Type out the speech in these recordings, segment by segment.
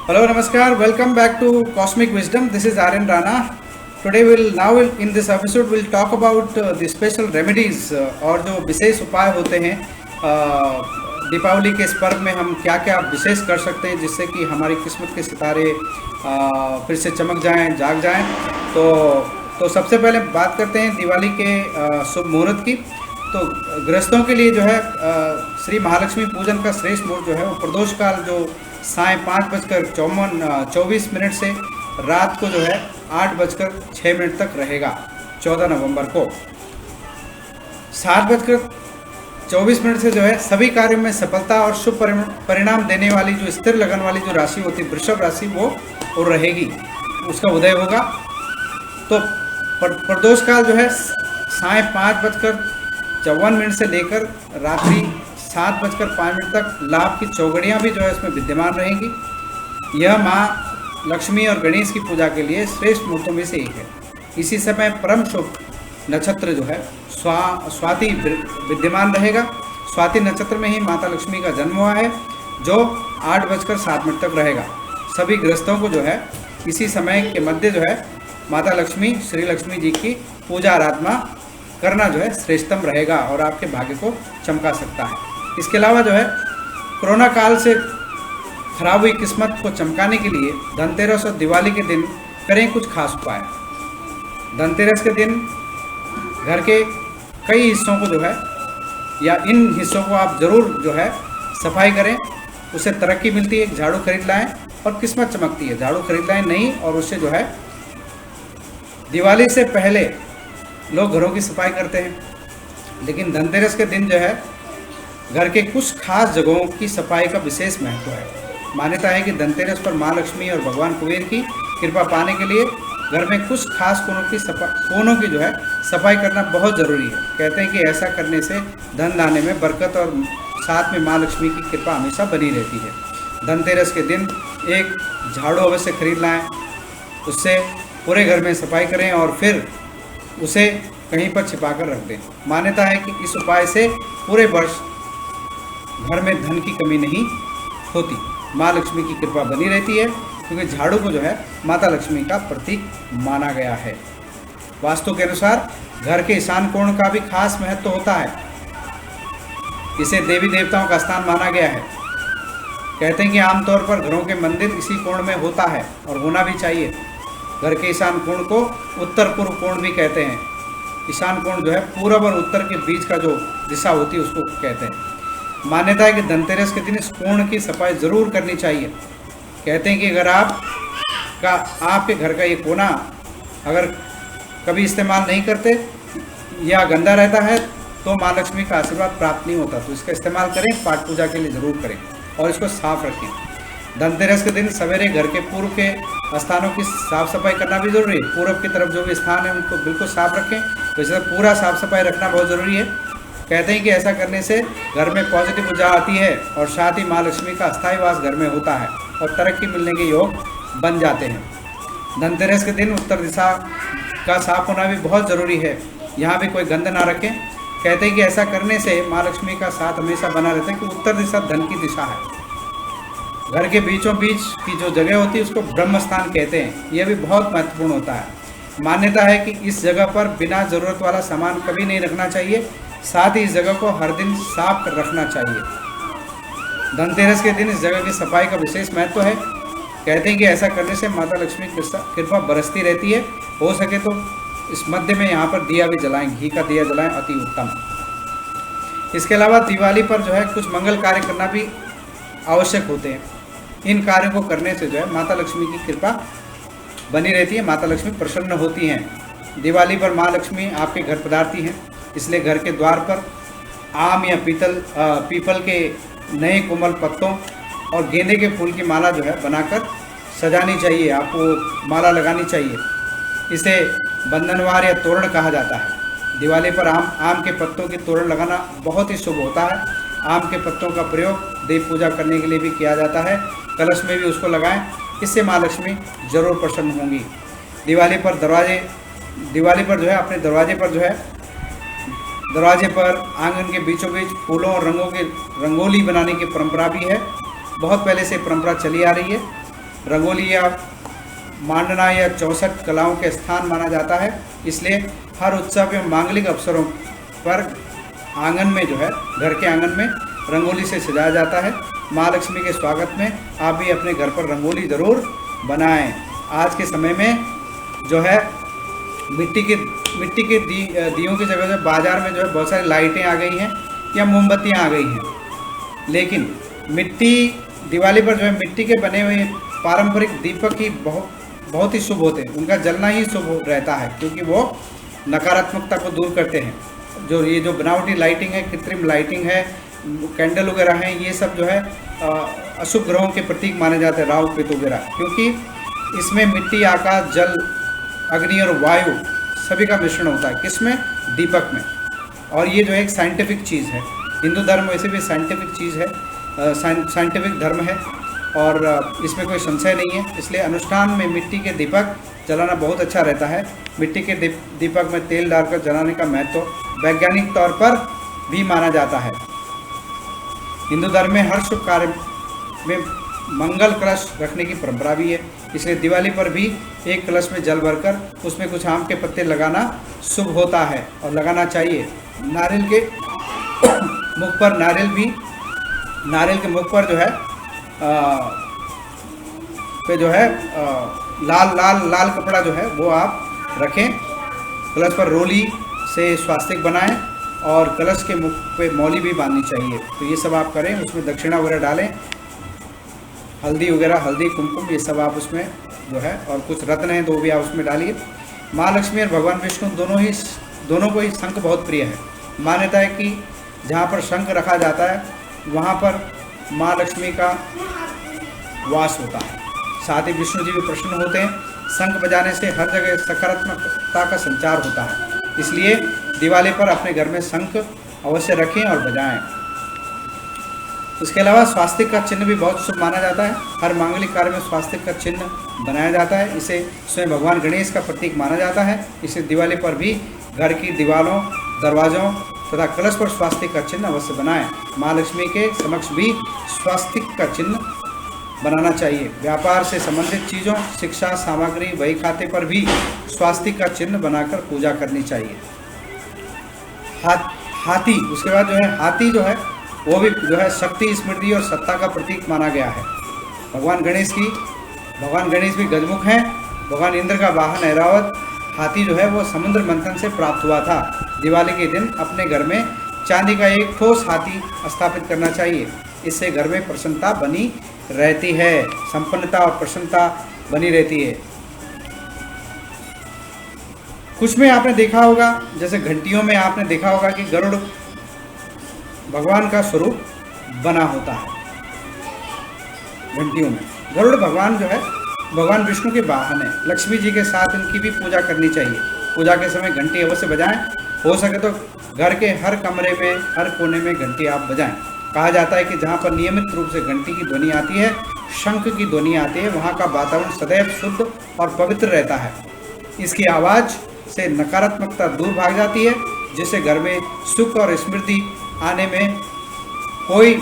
Hello, Namaskar. Welcome back to Cosmic Wisdom. This is Aryan Rana. Today in this episode we'll talk about the special remedies और जो विशेष उपाय होते हैं दीपावली के इस पर्व में हम क्या क्या विशेष कर सकते हैं जिससे कि हमारी किस्मत के सितारे फिर से चमक जाएं, जाग जाएं। तो सबसे पहले बात करते हैं दिवाली के शुभ मुहूर्त की। तो गृहस्थों के लिए जो है श्री महालक्ष्मी पूजन का श्रेष्ठ मुहूर्त जो है वो प्रदोष काल जो साय 5:24 से रात को जो है 8:06 तक रहेगा 14 नवंबर को। 7:24 से जो है सभी कार्यों में सफलता और शुभ परिणाम देने वाली जो स्थिर लगन वाली जो राशि होती है वृषभ राशि वो और रहेगी, उसका उदय होगा। तो प्रदोष काल जो है साय 5:54 से लेकर रात्रि 7:05 तक लाभ की चौगड़ियाँ भी जो है इसमें विद्यमान रहेंगी। यह माँ लक्ष्मी और गणेश की पूजा के लिए श्रेष्ठ मुहूर्तों में से एक है। इसी समय परम शुभ नक्षत्र जो है स्वाति विद्यमान रहेगा। स्वाति नक्षत्र में ही माता लक्ष्मी का जन्म हुआ है जो 8:07 तक रहेगा। सभी गृहस्थों को जो है इसी समय के मध्य जो है माता लक्ष्मी श्री लक्ष्मी जी की पूजा आराधना करना जो है श्रेष्ठतम रहेगा और आपके भाग्य को चमका सकता है। इसके अलावा जो है कोरोना काल से खराब हुई किस्मत को चमकाने के लिए धनतेरस और दिवाली के दिन करें कुछ खास उपाय। धनतेरस के दिन घर के कई हिस्सों को जो है या इन हिस्सों को आप ज़रूर जो है सफाई करें, उससे तरक्की मिलती है। झाड़ू खरीद लाएं और किस्मत चमकती है। झाड़ू खरीद लाएं नहीं और उससे जो है दिवाली से पहले लोग घरों की सफाई करते हैं, लेकिन धनतेरस के दिन जो है घर के कुछ खास जगहों की सफाई का विशेष महत्व है। मान्यता है कि धनतेरस पर माँ लक्ष्मी और भगवान कुबेर की कृपा पाने के लिए घर में कुछ खास कोनों की जो है सफाई करना बहुत ज़रूरी है। कहते हैं कि ऐसा करने से धन लाने में बरकत और साथ में माँ लक्ष्मी की कृपा हमेशा बनी रहती है। धनतेरस के दिन एक झाड़ू अवश्य खरीद लाएं, उससे पूरे घर में सफाई करें और फिर उसे कहीं पर छिपा कर रख दें। मान्यता है कि इस उपाय से पूरे वर्ष घर में धन की कमी नहीं होती, माँ लक्ष्मी की कृपा बनी रहती है, क्योंकि झाड़ू को जो है माता लक्ष्मी का प्रतीक माना गया है। वास्तु के अनुसार घर के ईशान कोण का भी खास महत्व होता है। इसे देवी देवताओं का स्थान माना गया है। कहते हैं कि आमतौर पर घरों के मंदिर इसी कोण में होता है और होना भी चाहिए। घर के ईशान कोण को उत्तर पूर्व कोण भी कहते हैं। ईशान कोण जो है पूर्व और उत्तर के बीच का जो दिशा होती है उसको कहते हैं। मान्यता है कि धनतेरस के दिन इस कोण की सफाई ज़रूर करनी चाहिए। कहते हैं कि अगर आपके घर का ये कोना अगर कभी इस्तेमाल नहीं करते या गंदा रहता है तो माँ लक्ष्मी का आशीर्वाद प्राप्त नहीं होता। तो इसका इस्तेमाल करें, पाठ पूजा के लिए ज़रूर करें और इसको साफ रखें। धनतेरस के दिन सवेरे घर के पूर्व के स्थानों की साफ़ सफाई करना भी ज़रूरी है। पूर्व की तरफ जो भी स्थान है उनको बिल्कुल साफ रखें। तो इसे पूरा साफ सफाई रखना बहुत ज़रूरी है। कहते हैं कि ऐसा करने से घर में पॉजिटिव ऊर्जा आती है और साथ ही माँ लक्ष्मी का अस्थायी वास घर में होता है और तरक्की मिलने के योग बन जाते हैं। धनतेरस के दिन उत्तर दिशा का साफ होना भी बहुत ज़रूरी है। यहाँ भी कोई गंद ना रखें। कहते हैं कि ऐसा करने से माँ लक्ष्मी का साथ हमेशा बना रहता है, कि उत्तर दिशा धन की दिशा है। घर के बीचों बीच की जो जगह होती है उसको ब्रह्म स्थान कहते हैं। यह भी बहुत महत्वपूर्ण होता है। मान्यता है कि इस जगह पर बिना ज़रूरत वाला सामान कभी नहीं रखना चाहिए। साथ ही इस जगह को हर दिन साफ रखना चाहिए। धनतेरस के दिन इस जगह की सफाई का विशेष महत्व है। कहते हैं कि ऐसा करने से माता लक्ष्मी की कृपा बरसती रहती है। हो सके तो इस मध्य में यहाँ पर दिया भी जलाएं, घी का दिया जलाएं, अति उत्तम। इसके अलावा दिवाली पर जो है कुछ मंगल कार्य करना भी आवश्यक होते हैं। इन कार्यों को करने से जो है माता लक्ष्मी की कृपा बनी रहती है, माता लक्ष्मी प्रसन्न होती हैं। दिवाली पर माँ लक्ष्मी आपके घर पधारती हैं, इसलिए घर के द्वार पर आम या पीपल के नए कोमल पत्तों और गेंदे के फूल की माला जो है बनाकर सजानी चाहिए। आपको माला लगानी चाहिए। इसे बंधनवार या तोरण कहा जाता है। दिवाली पर आम के पत्तों की तोरण लगाना बहुत ही शुभ होता है। आम के पत्तों का प्रयोग देव पूजा करने के लिए भी किया जाता है। कलश में भी उसको लगाएं, इससे माँ लक्ष्मी जरूर प्रसन्न होंगी। दिवाली पर जो है अपने दरवाजे पर आंगन के बीचों बीच फूलों और रंगों की रंगोली बनाने की परंपरा भी है। बहुत पहले से परंपरा चली आ रही है। रंगोली या मांडना या 64 कलाओं के स्थान माना जाता है। इसलिए हर उत्सव एवं मांगलिक अवसरों पर आंगन में जो है, घर के आंगन में रंगोली से सजाया जाता है। माँ लक्ष्मी के स्वागत में आप भी अपने घर पर रंगोली ज़रूर बनाएं। आज के समय में जो है मिट्टी के दियों की जगह जो बाज़ार में जो है बहुत सारी लाइटें आ गई हैं या मोमबत्तियाँ आ गई हैं, लेकिन दिवाली पर जो है मिट्टी के बने हुए पारंपरिक दीपक ही बहुत ही शुभ होते हैं। उनका जलना ही शुभ रहता है, क्योंकि वो नकारात्मकता को दूर करते हैं। जो बनावटी लाइटिंग है, कृत्रिम लाइटिंग है, कैंडल वगैरह हैं, ये सब जो है अशुभ ग्रहों के प्रतीक माने जाते हैं, राहु केतु वगैरह, क्योंकि इसमें मिट्टी, आकाश, जल, अग्नि और वायु सभी का मिश्रण होता है। किसमें? दीपक में। और ये जो एक साइंटिफिक चीज़ है। हिंदू धर्म वैसे भी साइंटिफिक चीज़ है, साइंटिफिक धर्म है और इसमें कोई संशय नहीं है। इसलिए अनुष्ठान में मिट्टी के दीपक जलाना बहुत अच्छा रहता है। मिट्टी के दीपक में तेल डालकर जलाने का महत्व वैज्ञानिक तौर पर भी माना जाता है। हिंदू धर्म में हर शुभ कार्य में मंगल कलश रखने की परंपरा भी है। इसलिए दिवाली पर भी एक कलश में जल भरकर उसमें कुछ आम के पत्ते लगाना शुभ होता है और लगाना चाहिए। नारियल के मुख पर जो है लाल कपड़ा जो है वो आप रखें। कलश पर रोली से स्वास्तिक बनाएं और कलश के मुख पे मौली भी बांधनी चाहिए। तो ये सब आप करें। उसमें दक्षिणा वगैरह डालें, हल्दी, कुमकुम, ये सब आप उसमें जो है, और कुछ रत्न हैं तो भी आप उसमें डालिए। माँ लक्ष्मी और भगवान विष्णु दोनों को ही शंख बहुत प्रिय है। मान्यता है कि जहाँ पर शंख रखा जाता है वहाँ पर माँ लक्ष्मी का वास होता है। साथ ही विष्णु जी भी प्रसन्न होते हैं। शंख बजाने से हर जगह सकारात्मकता का संचार होता है। इसलिए दिवाली पर अपने घर में शंख अवश्य रखें और बजाएं। इसके अलावा स्वास्तिक का चिन्ह भी बहुत शुभ माना जाता है। हर मांगलिक कार्य में स्वास्तिक का चिन्ह बनाया जाता है। इसे स्वयं भगवान गणेश का प्रतीक माना जाता है। इसे दिवाली पर भी घर की दीवारों, दरवाजों तथा कलश पर स्वास्तिक का चिन्ह अवश्य बनाएं। माँ लक्ष्मी के समक्ष भी स्वास्तिक का चिन्ह बनाना चाहिए। व्यापार से संबंधित चीज़ों, शिक्षा सामग्री, बही खाते पर भी स्वास्तिक का चिन्ह बनाकर पूजा करनी चाहिए। हाथी, उसके बाद जो है हाथी जो है वो भी जो है शक्ति, स्मृति और सत्ता का प्रतीक माना गया है। भगवान गणेश भी गजमुख हैं। भगवान इंद्र का वाहन ऐरावत हाथी जो है वो समुद्र मंथन से प्राप्त हुआ था। दिवाली के दिन अपने घर में चांदी का एक ठोस हाथी स्थापित करना चाहिए। इससे घर में प्रसन्नता बनी रहती है, संपन्नता और प्रसन्नता बनी रहती है। कुछ में आपने देखा होगा, जैसे घंटियों में आपने देखा होगा कि गरुड़ भगवान का स्वरूप बना होता है। घंटियों में गरुड़ भगवान जो है भगवान विष्णु के वाहन है। लक्ष्मी जी के साथ इनकी भी पूजा करनी चाहिए। पूजा के समय घंटी अवश्य बजाएं। हो सके तो घर के हर कमरे में, हर कोने में घंटी आप बजाएं। कहा जाता है कि जहाँ पर नियमित रूप से घंटी की ध्वनि आती है, शंख की ध्वनि आती है, वहाँ का वातावरण सदैव शुद्ध और पवित्र रहता है। इसकी आवाज़ से नकारात्मकता दूर भाग जाती है, जिससे घर में सुख और समृद्धि आने में कोई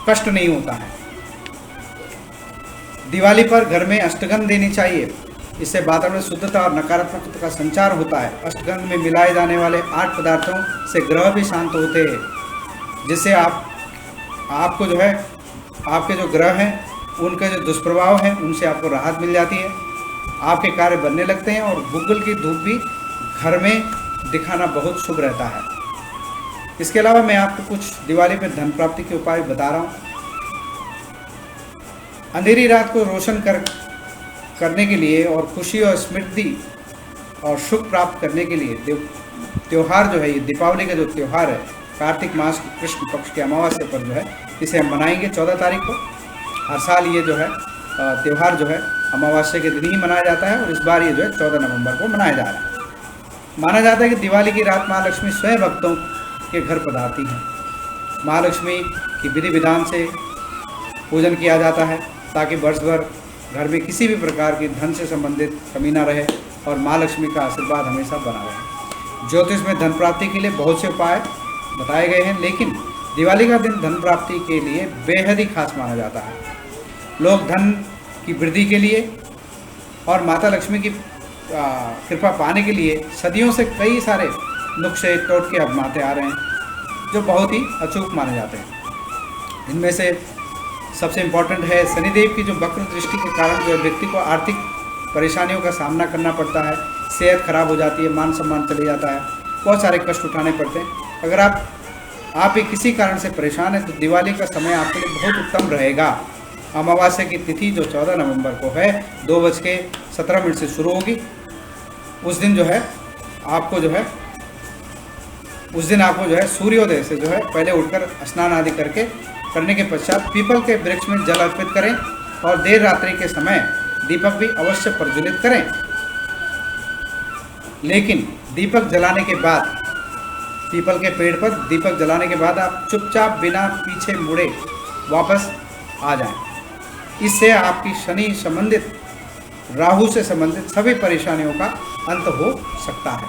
कष्ट नहीं होता है। दिवाली पर घर में अष्टगंध देनी चाहिए। इससे वातावरण में शुद्धता और नकारात्मकता का संचार होता है। अष्टगंध में मिलाए जाने वाले 8 पदार्थों से ग्रह भी शांत होते हैं, जिससे आपको जो है आपके जो ग्रह हैं उनके जो दुष्प्रभाव हैं उनसे आपको राहत मिल जाती है। आपके कार्य बनने लगते हैं और गुग्गल की धूप भी घर में दिखाना बहुत शुभ रहता है। इसके अलावा मैं आपको कुछ दिवाली में धन प्राप्ति के उपाय बता रहा हूँ। अंधेरी रात को रोशन करने के लिए और खुशी और समृद्धि और सुख प्राप्त करने के लिए त्यौहार जो है, ये दीपावली का जो त्यौहार है, कार्तिक मास की कृष्ण पक्ष के अमावस्या पर जो है इसे हम मनाएंगे 14 तारीख को। हर साल ये जो है त्यौहार जो है अमावस्या के दिन ही मनाया जाता है और इस बार ये जो है 14 नवंबर को मनाया जा रहा है। माना जाता है कि दिवाली की रात माँ लक्ष्मी स्वयं भक्तों के घर पधारती हैं। माँ लक्ष्मी की विधि विधान से पूजन किया जाता है ताकि वर्ष भर घर में किसी भी प्रकार की धन से संबंधित कमी ना रहे और माँ लक्ष्मी का आशीर्वाद हमेशा बना रहे। ज्योतिष में धन प्राप्ति के लिए बहुत से उपाय बताए गए हैं, लेकिन दिवाली का दिन धन प्राप्ति के लिए बेहद ही खास माना जाता है। लोग धन की वृद्धि के लिए और माता लक्ष्मी की कृपा पाने के लिए सदियों से कई सारे नुस्खे टोटके अपनाते आ रहे हैं जो बहुत ही अचूक माने जाते हैं। इनमें से सबसे इम्पोर्टेंट है शनिदेव की जो वक्र दृष्टि के कारण जो व्यक्ति को आर्थिक परेशानियों का सामना करना पड़ता है, सेहत खराब हो जाती है, मान सम्मान चले जाता है, बहुत सारे कष्ट उठाने पड़ते हैं। अगर आप ही किसी कारण से परेशान हैं तो दिवाली का समय आपके लिए बहुत उत्तम रहेगा। अमावस्या की तिथि जो 14 नवंबर को है 2:17 से शुरू होगी। उस दिन आपको सूर्योदय से पहले उठकर स्नान आदि करने के पश्चात पीपल के वृक्ष में जल अर्पित करें और देर रात्रि के समय दीपक भी अवश्य प्रज्वलित करें। लेकिन दीपक जलाने के बाद, पीपल के पेड़ पर दीपक जलाने के बाद आप चुपचाप बिना पीछे मुड़े वापस आ जाएं। इससे आपकी शनि संबंधित, राहु से संबंधित सभी परेशानियों का अंत हो सकता है।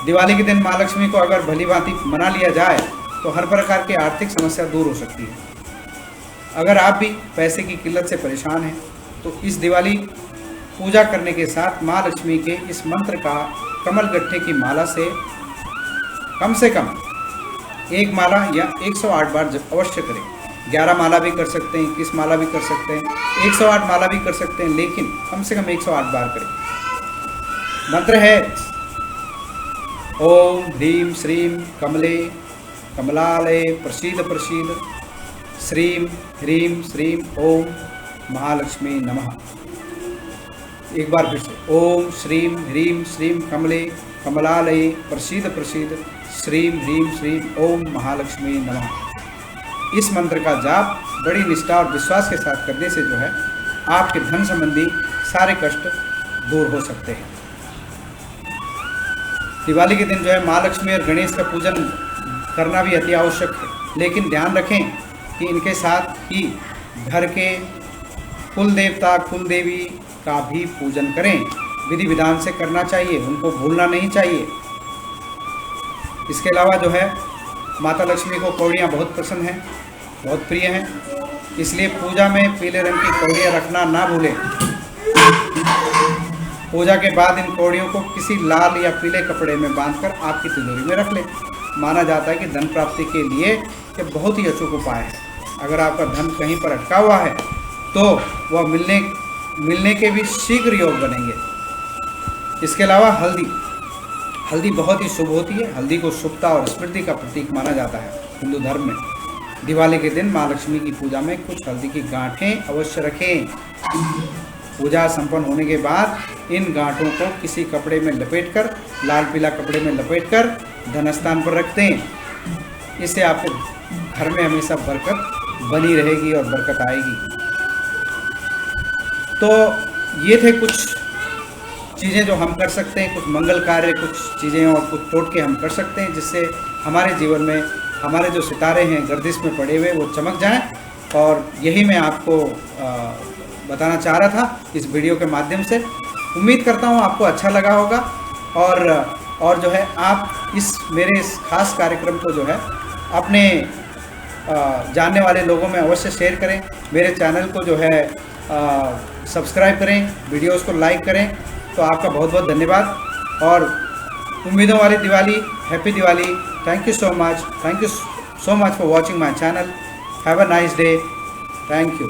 दिवाली के दिन माँ लक्ष्मी को अगर भली भांति मना लिया जाए तो हर प्रकार की आर्थिक समस्या दूर हो सकती है। अगर आप भी पैसे की किल्लत से परेशान हैं तो इस दिवाली पूजा करने के साथ माँ लक्ष्मी के इस मंत्र का कमल गट्ठे की माला से कम एक माला या 108 बार अवश्य करें। 11 माला भी कर सकते हैं, 21 माला भी कर सकते हैं, 108 माला भी कर सकते हैं, लेकिन कम से कम 108 बार करें। मंत्र है ओम ह्रीं श्रीं कमले कमलालये प्रसीद प्रसीद श्रीं ह्रीं श्रीं ओम महालक्ष्मी नमः। एक बार फिर से ओम श्रीं ह्रीं श्रीं कमले कमलालये प्रसीद प्रसीद श्रीं ह्रीं श्रीं ओम महालक्ष्मी नमः। इस मंत्र का जाप बड़ी निष्ठा और विश्वास के साथ करने से आपके धन संबंधी सारे कष्ट दूर हो सकते हैं। दिवाली के दिन माँ लक्ष्मी और गणेश का पूजन करना भी अति आवश्यक है, लेकिन ध्यान रखें कि इनके साथ ही घर के कुल देवता कुल देवी का भी पूजन करें। विधि विधान से करना चाहिए, उनको भूलना नहीं चाहिए। इसके अलावा माता लक्ष्मी को कौड़ियाँ बहुत पसंद हैं, बहुत प्रिय हैं, इसलिए पूजा में पीले रंग की कौड़ियाँ रखना ना भूलें। पूजा के बाद इन कौड़ियों को किसी लाल या पीले कपड़े में बांधकर आपकी तिजोरी में रख लें। माना जाता है कि धन प्राप्ति के लिए ये बहुत ही अचूक उपाय है। अगर आपका धन कहीं पर अटका हुआ है तो वह मिलने के भी शीघ्र योग बनेंगे। इसके अलावा हल्दी बहुत ही शुभ होती है। हल्दी को शुभता और स्मृति का प्रतीक माना जाता है हिंदू धर्म में। दिवाली के दिन माँ लक्ष्मी की पूजा में कुछ हल्दी की गांठें अवश्य रखें। पूजा संपन्न होने के बाद इन गांठों को किसी कपड़े में लपेटकर, लाल पीला कपड़े में लपेटकर धन स्थान पर रख दें। इससे आपके घर में हमेशा बरकत बनी रहेगी और बरकत आएगी। तो ये थे कुछ चीज़ें जो हम कर सकते हैं, कुछ मंगल कार्य, कुछ चीज़ें और कुछ टोटके हम कर सकते हैं जिससे हमारे जीवन में हमारे जो सितारे हैं गर्दिश में पड़े हुए वो चमक जाएं। और यही मैं आपको बताना चाह रहा था इस वीडियो के माध्यम से। उम्मीद करता हूँ आपको अच्छा लगा होगा और आप मेरे इस खास कार्यक्रम को अपने जानने वाले लोगों में अवश्य शेयर करें। मेरे चैनल को सब्सक्राइब करें, वीडियोस को लाइक करें। तो आपका बहुत बहुत धन्यवाद और उम्मीदों वाली Diwali, happy Diwali. Thank you so much for watching my channel. Have a nice day. Thank you.